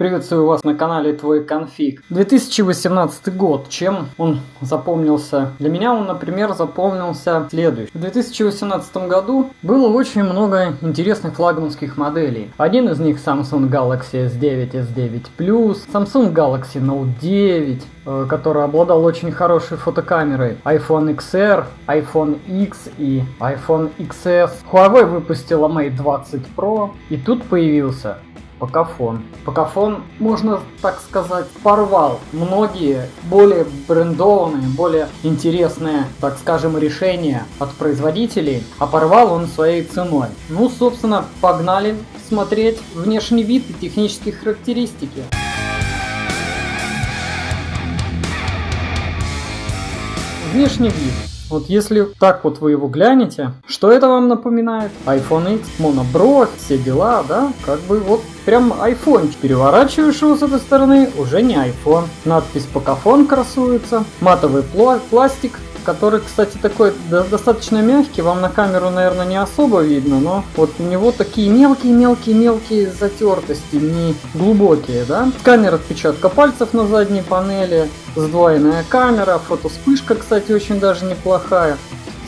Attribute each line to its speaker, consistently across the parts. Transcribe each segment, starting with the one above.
Speaker 1: Приветствую вас на канале Твой Конфиг. 2018 год. Чем он запомнился? Для меня он, например, запомнился следующим. В 2018 году было очень много интересных флагманских моделей. Один из них Samsung Galaxy S9, S9 Plus, Samsung Galaxy Note 9, который обладал очень хорошей фотокамерой, iPhone XR, iPhone X и iPhone XS. Huawei выпустила Mate 20 Pro, и тут появился Pocophone. Pocophone, можно так сказать, порвал многие более брендованные, более интересные, так скажем, решения от производителей, а порвал он своей ценой. Ну, собственно, погнали смотреть внешний вид и технические характеристики. Внешний вид. Вот если так вот вы его глянете, что это вам напоминает? iPhone X, монобровь, все дела, да? Как бы вот прям iPhone. Переворачиваешь его с этой стороны, уже не iPhone. Надпись Pocophone красуется, матовый пластик, который, кстати, такой достаточно мягкий, вам на камеру, наверное, не особо видно, но вот у него такие мелкие затертости, не глубокие, да. Сканер отпечатка пальцев на задней панели, сдвоенная камера, фотоспышка, кстати, очень даже неплохая.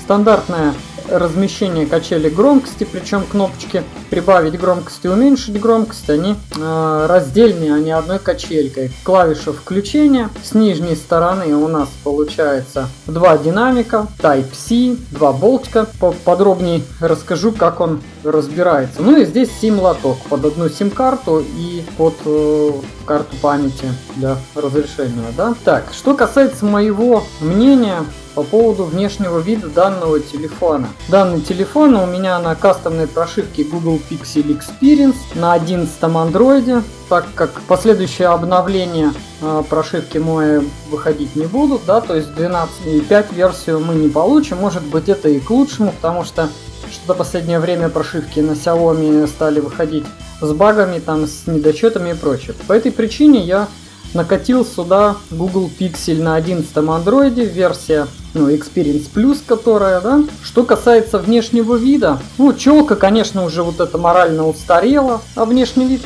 Speaker 1: Стандартное размещение качели громкости, причем кнопочки прибавить громкость и уменьшить громкость, они раздельные, а не одной качелькой. Клавиша включения. С нижней стороны у нас получается два динамика, Type-C, два болтика. Подробнее расскажу, как он разбирается. Ну и здесь сим-лоток под одну сим-карту и под карту памяти для разрешения. Да? Так, что касается моего мнения по поводу внешнего вида данного телефона. Данный телефон у меня на кастомной прошивке Google Pixel Experience на 11-м андроиде, так как последующие обновления прошивки мои выходить не будут, да, то есть 12.5 версию мы не получим, может быть это и к лучшему, потому что что-то последнее время прошивки на Xiaomi стали выходить с багами, там, с недочетами и прочее. По этой причине я накатил сюда Google Pixel на 11-м андроиде, версия Experience Plus, которая, да. Что касается внешнего вида, челка, конечно, уже вот это морально устарела, а внешний вид,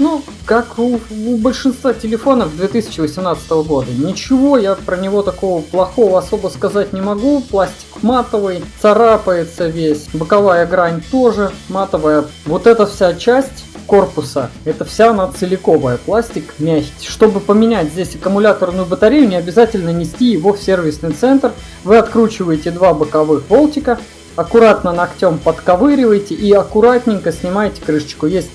Speaker 1: как у большинства телефонов 2018 года. Ничего я про него такого плохого особо сказать не могу. Пластик матовый, царапается весь, боковая грань тоже матовая. Вот эта вся часть корпуса, это вся она целиковая, пластик мягкий. Чтобы поменять здесь аккумуляторную батарею, не обязательно нести его в сервисный центр. Вы откручиваете два боковых болтика, аккуратно ногтем подковыриваете и аккуратненько снимаете крышечку. Есть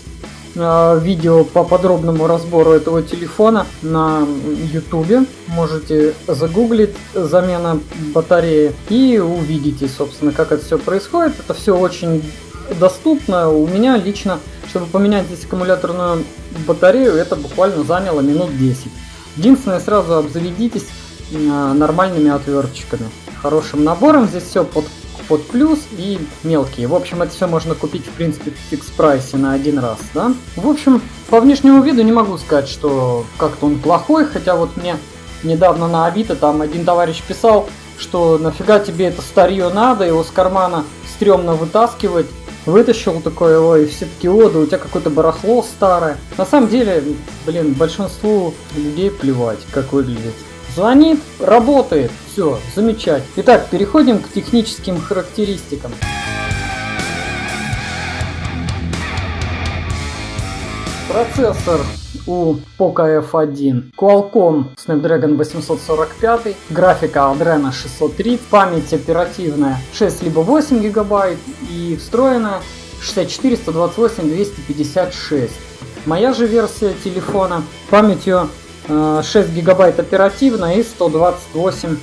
Speaker 1: видео по подробному разбору этого телефона на YouTube. Можете загуглить замена батареи и увидите, собственно, как это все происходит. Это все очень доступно. У меня лично, чтобы поменять здесь аккумуляторную батарею, это буквально заняло минут 10. Единственное, сразу обзаведитесь нормальными отверточками, хорошим набором. Здесь все под плюс и мелкие. В общем, это все можно купить, в принципе, в фикс-прайсе на один раз, да. В общем, по внешнему виду не могу сказать, что как-то он плохой, хотя вот мне недавно на Авито там один товарищ писал, что нафига тебе это старье надо, его с кармана стрёмно вытаскивать. Вытащил такое, ой, все таки да у тебя какое-то барахло старое. На самом деле, большинству людей плевать, как выглядит. Звонит, работает, все, замечательно. Итак, переходим к техническим характеристикам. Процессор у Poco F1 Qualcomm Snapdragon 845, графика Adreno 630, память оперативная 6 либо 8 гигабайт и встроенная 64, 128, 256. Моя же версия телефона памятью 6 гигабайт оперативной и 128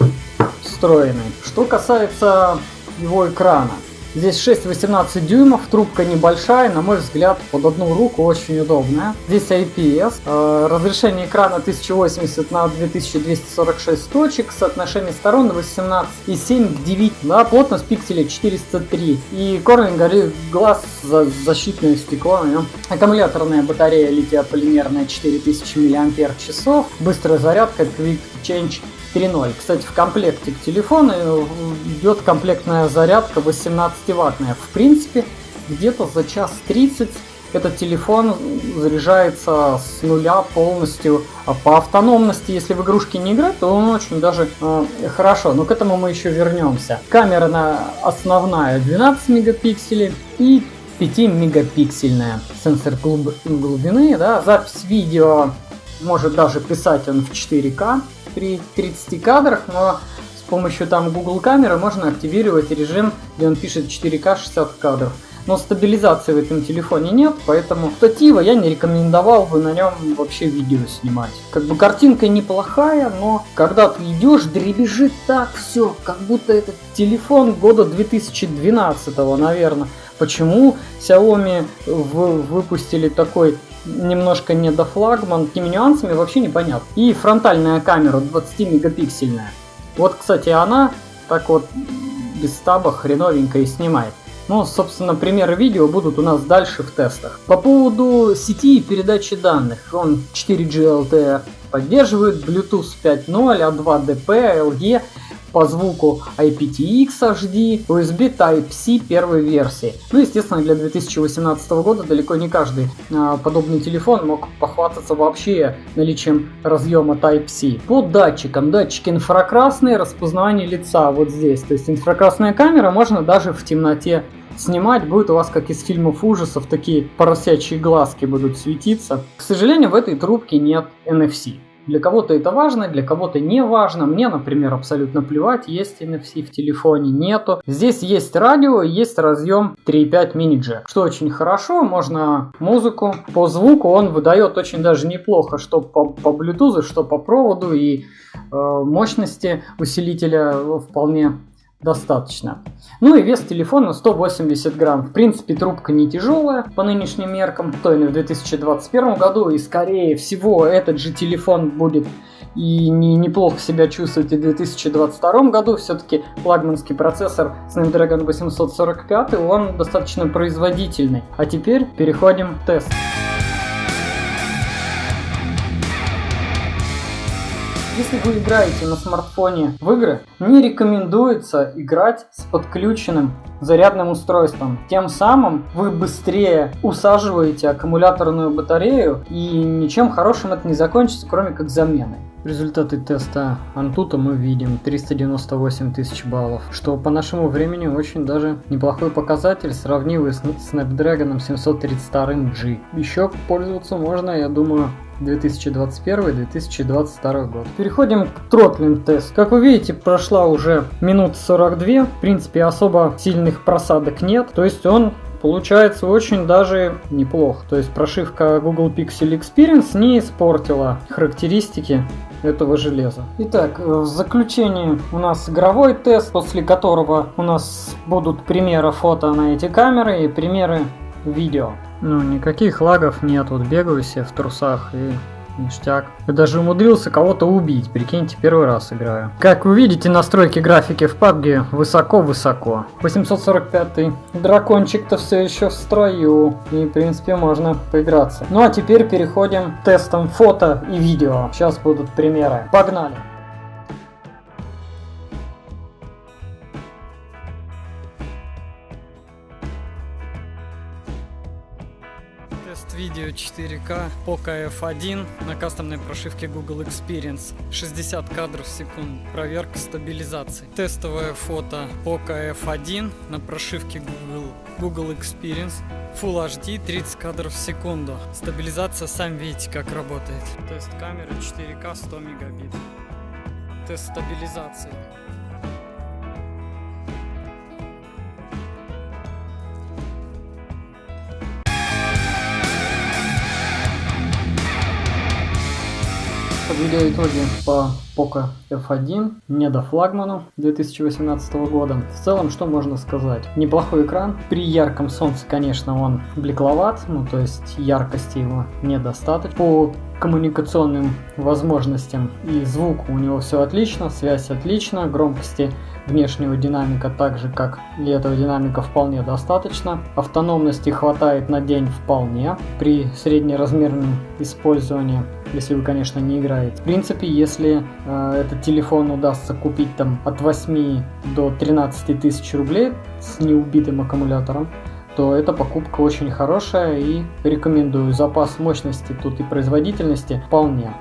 Speaker 1: встроенной. Что касается его экрана. Здесь 6,18 дюймов, трубка небольшая, на мой взгляд, под одну руку очень удобная. Здесь IPS, разрешение экрана 1080 на 2246 точек, соотношение сторон 18,7 к 9, да, плотность пикселей 403 и Corning Glass защитное стекло. Аккумуляторная батарея литий-полимерная 4000 мАч, быстрая зарядка Quick Change 3.0. Кстати, в комплекте к телефону идет комплектная зарядка 18-ваттная. В принципе, где-то за час 30 этот телефон заряжается с нуля полностью. А по автономности, если в игрушки не играть, то он очень даже хорошо. Но к этому мы еще вернемся. Камера основная 12 мегапикселей и 5-мегапиксельная. Сенсор глубины, да, запись видео может даже писать он в 4К при 30 кадрах, но с помощью там Google камеры можно активировать режим, где он пишет 4К 60 кадров. Но стабилизации в этом телефоне нет, поэтому штатива я не рекомендовал бы на нем вообще видео снимать. Как бы картинка неплохая, но когда ты идешь, дребезжит так все, как будто этот телефон года 2012, наверное. Почему Xiaomi выпустили такой немножко недофлагман, какими нюансами вообще непонятно. И фронтальная камера 20-мегапиксельная. Вот, кстати, она так вот без стаба хреновенько и снимает. Ну, собственно, примеры видео будут у нас дальше в тестах. По поводу сети и передачи данных. Он 4G LTE поддерживает, Bluetooth 5.0, A2DP, LE, по звуку IPTX HD, USB Type-C первой версии. Ну, естественно, для 2018 года далеко не каждый подобный телефон мог похвастаться вообще наличием разъема Type-C. По датчикам. Датчики инфракрасные, распознавание лица вот здесь. То есть инфракрасная камера, можно даже в темноте снимать, будет у вас как из фильмов ужасов, такие поросячьи глазки будут светиться. К сожалению, в этой трубке нет NFC. Для кого-то это важно, для кого-то не важно. Мне, например, абсолютно плевать, есть NFC в телефоне, нету. Здесь есть радио, есть разъем 3.5 мини-джек, что очень хорошо, можно музыку. По звуку он выдает очень даже неплохо, что по Bluetooth, что по проводу, и мощности усилителя вполне достаточно. Ну и вес телефона 180 грамм. В принципе, трубка не тяжелая по нынешним меркам, то и в 2021 году, и скорее всего этот же телефон будет и неплохо себя чувствовать и в 2022 году. Все-таки флагманский процессор Snapdragon 845, он достаточно производительный. А теперь переходим к тесту. Если вы играете на смартфоне в игры, не рекомендуется играть с подключенным зарядным устройством. Тем самым вы быстрее усаживаете аккумуляторную батарею, и ничем хорошим это не закончится, кроме как заменой. Результаты теста Antutu мы видим 398 тысяч баллов, что по нашему времени очень даже неплохой показатель, сравнимый с Snapdragon 732G. Еще пользоваться можно, я думаю, 2021-2022 год. Переходим к тротлинг тест. Как вы видите, прошла уже минут 42. В принципе, особо сильных просадок нет. То есть он получается очень даже неплохо. То есть прошивка Google Pixel Experience не испортила характеристики этого железа. Итак, в заключении у нас игровой тест, после которого у нас будут примеры фото на эти камеры и примеры видео. Ну, никаких лагов нет, вот бегаю себе в трусах и ништяк. Я даже умудрился кого-то убить, прикиньте, первый раз играю. Как вы видите, настройки графики в PUBG высоко-высоко. 845-й дракончик-то все еще в строю, и в принципе можно поиграться. Ну а теперь переходим к тестам фото и видео. Сейчас будут примеры. Погнали! Тест видео 4К Poco F1 на кастомной прошивке Google Experience. 60 кадров в секунду. Проверка стабилизации. Тестовое фото Poco F1 на прошивке Google Experience. Full HD 30 кадров в секунду. Стабилизация, сами видите, как работает. Тест камеры 4К 100 мегабит. Тест стабилизации. Подведя итоги по Poco F1, не до флагману 2018 года. В целом, что можно сказать? Неплохой экран. При ярком солнце, конечно, он блекловат, ну то есть яркости его недостаточно. По коммуникационным возможностям и звуку у него все отлично, связь отлично, громкости внешнего динамика так же, как и этого динамика, вполне достаточно. Автономности хватает на день вполне при среднеразмерном использовании, если вы, конечно, не играете. В принципе, если этот телефон удастся купить там от 8 до 13 тысяч рублей с неубитым аккумулятором, что эта покупка очень хорошая и рекомендую. Запас мощности тут и производительности вполне.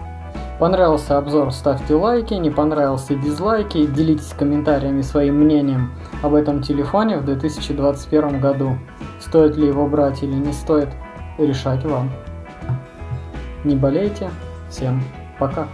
Speaker 1: Понравился обзор, ставьте лайки, не понравился дизлайки, делитесь комментариями своим мнением об этом телефоне в 2021 году. Стоит ли его брать или не стоит, решать вам. Не болейте, всем пока.